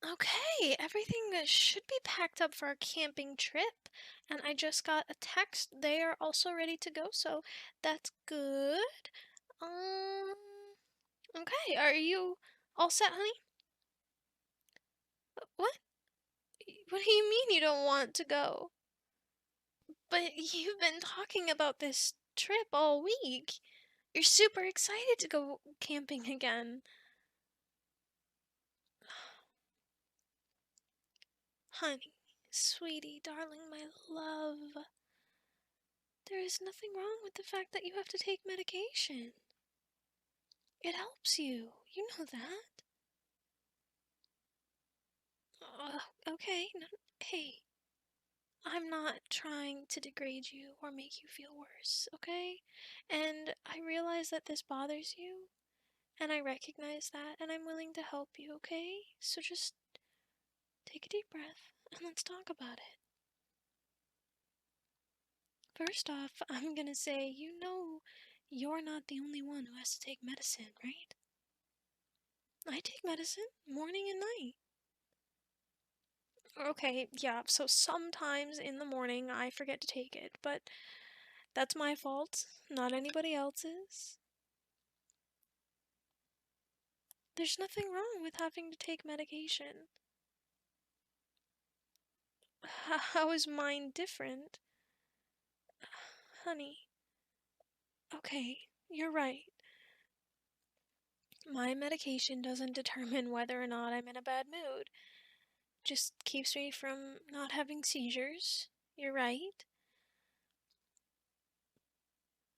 Okay, everything should be packed up for our camping trip, and I just got a text. They are also ready to go, so that's good. Um, okay, are you all set, honey? What? What do you mean you don't want to go? But you've been talking about this trip all week. You're super excited to go camping again. Honey, sweetie, darling, my love. There is nothing wrong with the fact that you have to take medication. It helps you. You know that. Okay. No, hey, I'm not trying to degrade you or make you feel worse, okay? And I realize that this bothers you, and I recognize that, and I'm willing to help you, okay? So just take a deep breath and let's talk about it. First off, I'm gonna say, you know, you're not the only one who has to take medicine, right? I take medicine morning and night. Okay, yeah, so sometimes in the morning I forget to take it, but that's my fault, not anybody else's. There's nothing wrong with having to take medication. How is mine different? Honey, okay, you're right. My medication doesn't determine whether or not I'm in a bad mood. Just keeps me from not having seizures. You're right.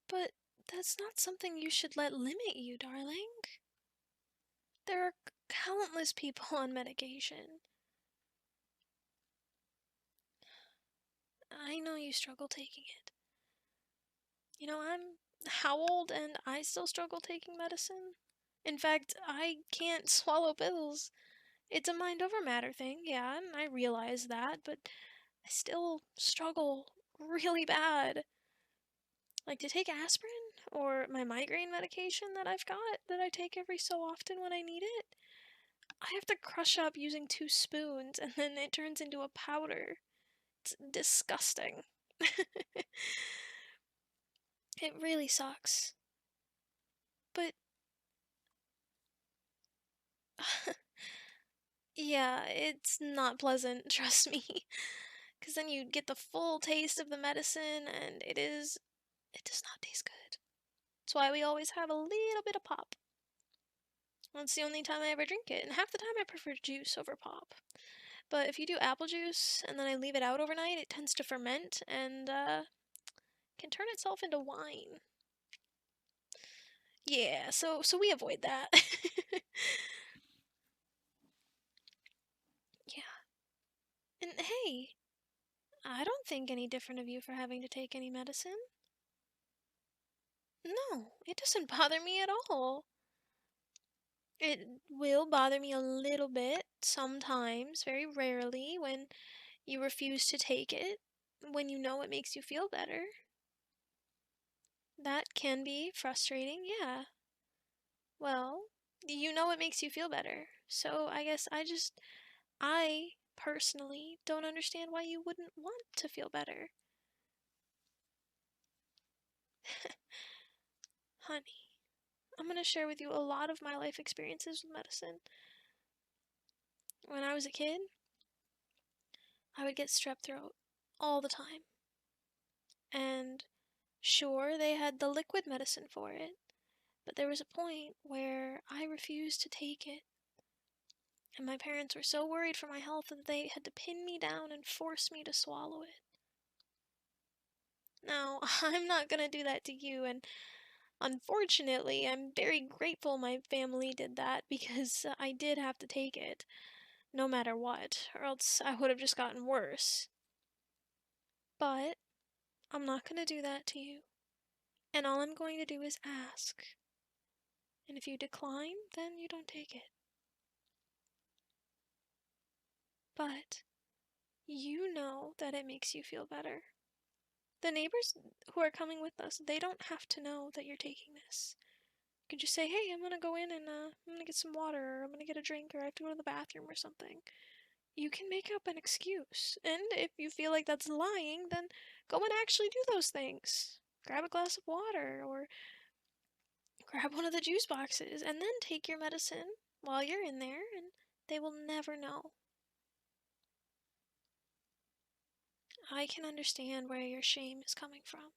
But that's not something you should let limit you, darling. There are countless people on medication. I know you struggle taking it. You know, I'm how old and I still struggle taking medicine? In fact, I can't swallow pills. It's a mind over matter thing, yeah, and I realize that, but I still struggle really bad. Like to take aspirin or my migraine medication that I've got that I take every so often when I need it. I have to crush up using 2 spoons and then it turns into a powder. It's disgusting. It really sucks. But yeah, it's not pleasant, trust me. Because then you get the full taste of the medicine and it does not taste good. That's why we always have a little bit of pop. That's the only time I ever drink it, and half the time I prefer juice over pop. But if you do apple juice and then I leave it out overnight, it tends to ferment and can turn itself into wine. Yeah, so we avoid that. Yeah. And hey, I don't think any different of you for having to take any medicine. No, it doesn't bother me at all. It will bother me a little bit sometimes, very rarely, when you refuse to take it, when you know it makes you feel better. That can be frustrating, yeah. Well, you know it makes you feel better. So I guess I personally don't understand why you wouldn't want to feel better. Honey, I'm gonna share with you a lot of my life experiences with medicine. When I was a kid, I would get strep throat all the time. And sure, they had the liquid medicine for it, but there was a point where I refused to take it. And my parents were so worried for my health that they had to pin me down and force me to swallow it. Now, I'm not gonna do that to you, and unfortunately, I'm very grateful my family did that because I did have to take it, no matter what, or else I would have just gotten worse. But I'm not gonna do that to you, and all I'm going to do is ask. And if you decline, then you don't take it. But you know that it makes you feel better. The neighbors who are coming with us, they don't have to know that you're taking this. could just say, hey, I'm gonna go in and I'm gonna get some water, or I'm gonna get a drink, or I have to go to the bathroom or something. You can make up an excuse. And if you feel like that's lying, then go and actually do those things. Grab a glass of water, or grab one of the juice boxes, and then take your medicine while you're in there, and they will never know. I can understand where your shame is coming from.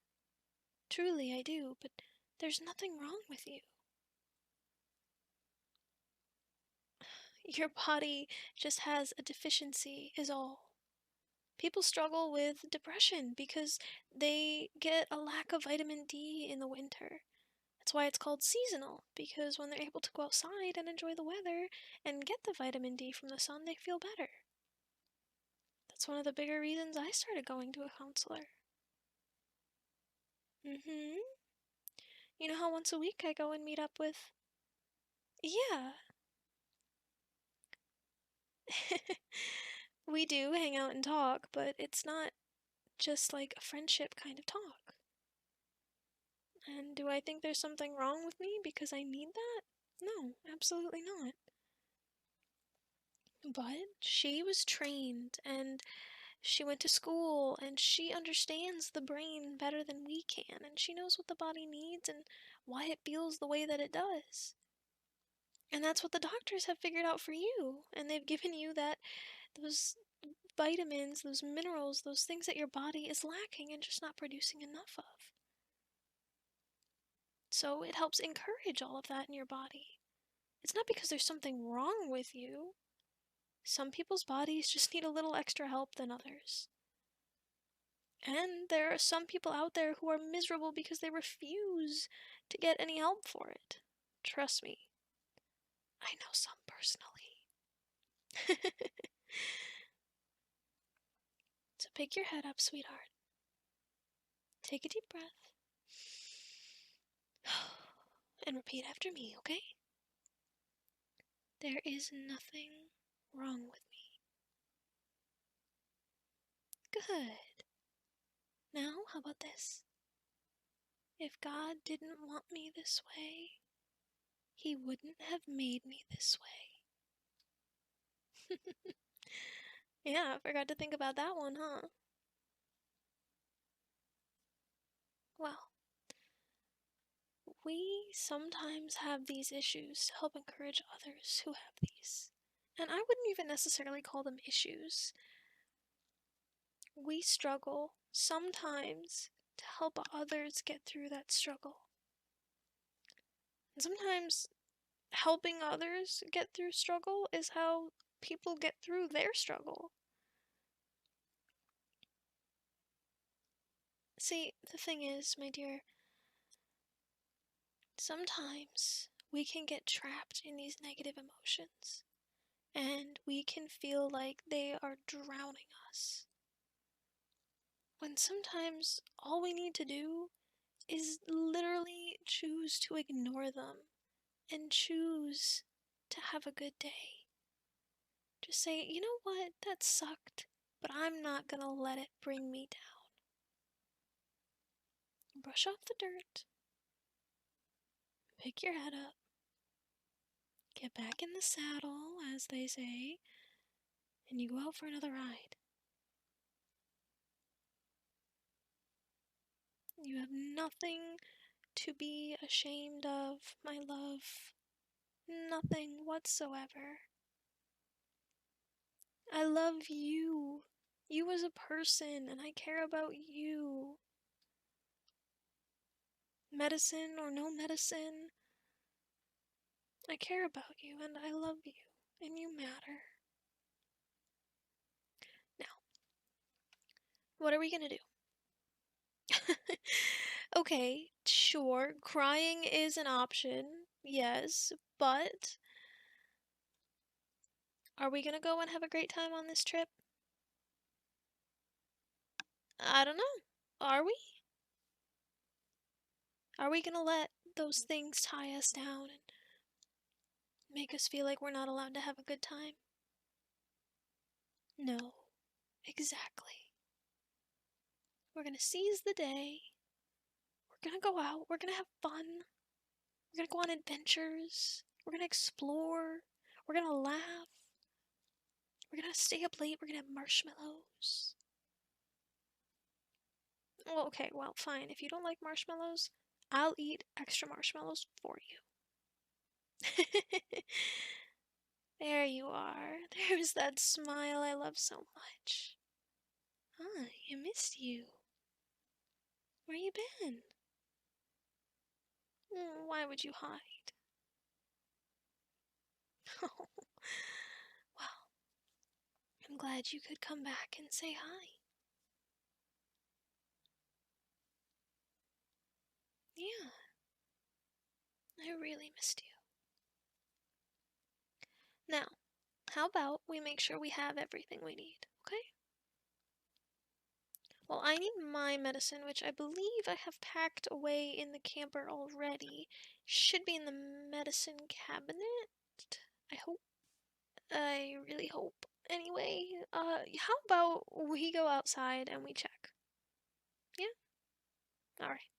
Truly, I do, but there's nothing wrong with you. Your body just has a deficiency, is all. People struggle with depression because they get a lack of vitamin D in the winter. That's why it's called seasonal, because when they're able to go outside and enjoy the weather and get the vitamin D from the sun, they feel better. That's one of the bigger reasons I started going to a counselor. You know how once a week I go and meet up with... Yeah. We do hang out and talk, but it's not just like a friendship kind of talk. And do I think there's something wrong with me because I need that? No, absolutely not. But she was trained, and she went to school, and she understands the brain better than we can, and she knows what the body needs and why it feels the way that it does. And that's what the doctors have figured out for you, and they've given you those vitamins, those minerals, those things that your body is lacking and just not producing enough of. So it helps encourage all of that in your body. It's not because there's something wrong with you. Some people's bodies just need a little extra help than others. And there are some people out there who are miserable because they refuse to get any help for it. Trust me. I know some personally. So pick your head up, sweetheart. Take a deep breath. And repeat after me, okay? There is nothing wrong with me. Good. Now, how about this? If God didn't want me this way, He wouldn't have made me this way. Yeah, I forgot to think about that one, huh? Well, we sometimes have these issues to help encourage others who have these. And I wouldn't even necessarily call them issues. We struggle sometimes to help others get through that struggle. And sometimes helping others get through struggle is how people get through their struggle. See, the thing is, my dear, sometimes we can get trapped in these negative emotions, and we can feel like they are drowning us. When sometimes all we need to do is literally choose to ignore them and choose to have a good day. Just say, you know what, that sucked, but I'm not gonna let it bring me down. Brush off the dirt, pick your head up, get back in the saddle, as they say, and you go out for another ride. You have nothing to be ashamed of, my love. Nothing whatsoever. I love you. You as a person, and I care about you. Medicine or no medicine, I care about you and I love you, and you matter. Now, what are we gonna do? Okay, sure, crying is an option, yes, but are we gonna go and have a great time on this trip? I don't know. Are we? Are we gonna let those things tie us down and make us feel like we're not allowed to have a good time? No, exactly. We're gonna seize the day. We're gonna go out. We're gonna have fun. We're gonna go on adventures. We're gonna explore. We're gonna laugh. We're gonna stay up late. We're gonna have marshmallows. Well, okay, well, fine. If you don't like marshmallows, I'll eat extra marshmallows for you. There you are. There's that smile I love so much. Hi, I missed you. Where you been? Why would you hide? Oh, well, I'm glad you could come back and say hi. Yeah, I really missed you. Now, how about we make sure we have everything we need, okay? Well, I need my medicine, which I believe I have packed away in the camper already. Should be in the medicine cabinet. I hope. I really hope. Anyway, how about we go outside and we check? Yeah? Alright.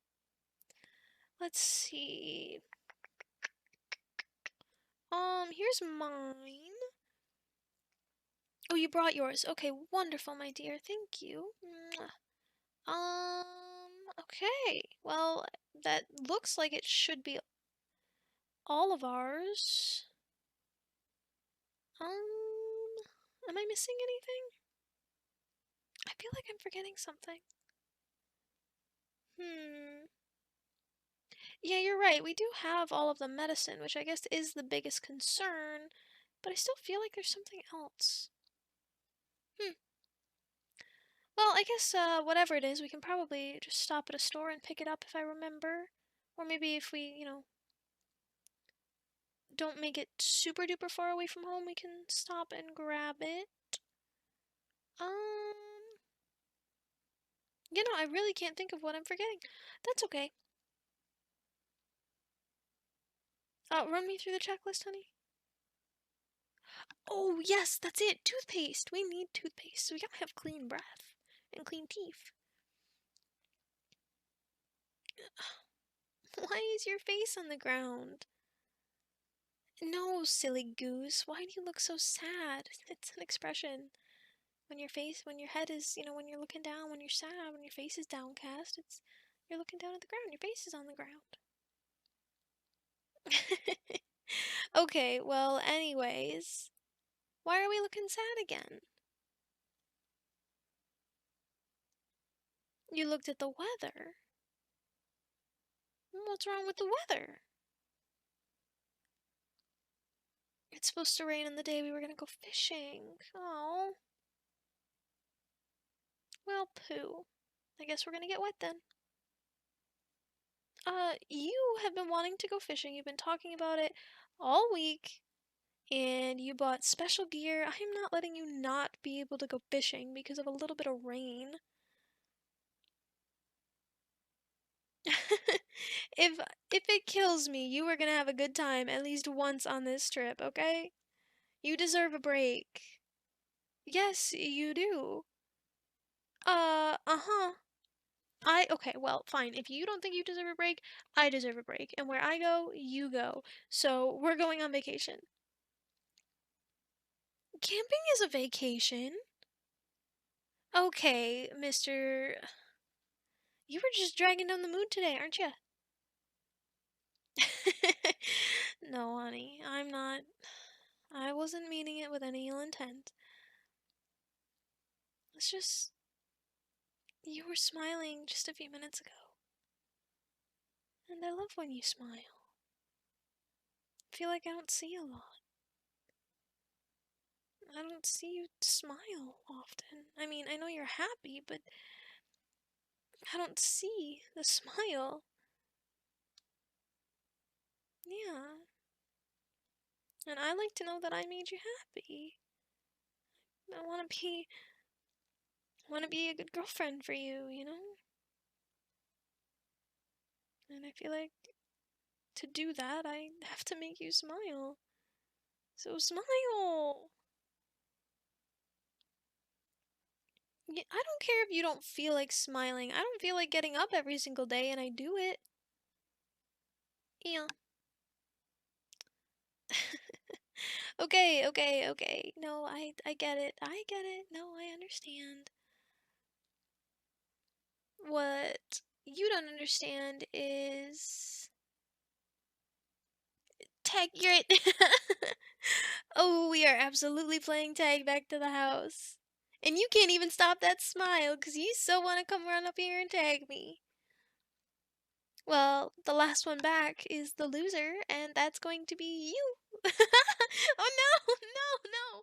Let's see. Here's mine. Oh, you brought yours. Okay, wonderful, my dear. Thank you. Okay. Well, that looks like it should be all of ours. Am I missing anything? I feel like I'm forgetting something. Yeah, you're right. We do have all of the medicine, which I guess is the biggest concern, but I still feel like there's something else. Well, I guess whatever it is, we can probably just stop at a store and pick it up if I remember. Or maybe if we, don't make it super duper far away from home, we can stop and grab it. Um, I really can't think of what I'm forgetting. That's okay. Run me through the checklist, honey. Oh, yes, that's it. Toothpaste. We need toothpaste. So we gotta have clean breath and clean teeth. Why is your face on the ground? No, silly goose. Why do you look so sad? It's an expression. When your head is, when you're looking down, when you're sad, when your face is downcast, you're looking down at the ground. Your face is on the ground. Okay, well, anyways, why are we looking sad again? You looked at the weather. What's wrong with the weather? It's supposed to rain on the day we were gonna go fishing. Oh. Well, poo. I guess we're gonna get wet then. You have been wanting to go fishing. You've been talking about it all week, and you bought special gear. I am not letting you not be able to go fishing because of a little bit of rain. if if it kills me, you are gonna have a good time at least once on this trip, okay? You deserve a break. Yes, you do. Uh-huh. Okay, well, fine. If you don't think you deserve a break, I deserve a break. And where I go, you go. So, we're going on vacation. Camping is a vacation. Okay, Mr. You were just dragging down the mood today, aren't you? No, honey, I'm not. I wasn't meaning it with any ill intent. It's just. You were smiling just a few minutes ago. And I love when you smile. I feel like I don't see a lot. I don't see you smile often. I mean, I know you're happy, but I don't see the smile. Yeah. And I like to know that I made you happy. I want to be a good girlfriend for you, you know? And I feel like to do that, I have to make you smile. So smile. Yeah, I don't care if you don't feel like smiling. I don't feel like getting up every single day and I do it. Yeah. Okay, okay, okay. No, I get it. I get it. No, I understand. What you don't understand is tag. You're it. Oh, we are absolutely playing tag back to the house. And you can't even stop that smile because you so want to come run up here and tag me. Well, the last one back is the loser, and that's going to be you. Oh no, no, no.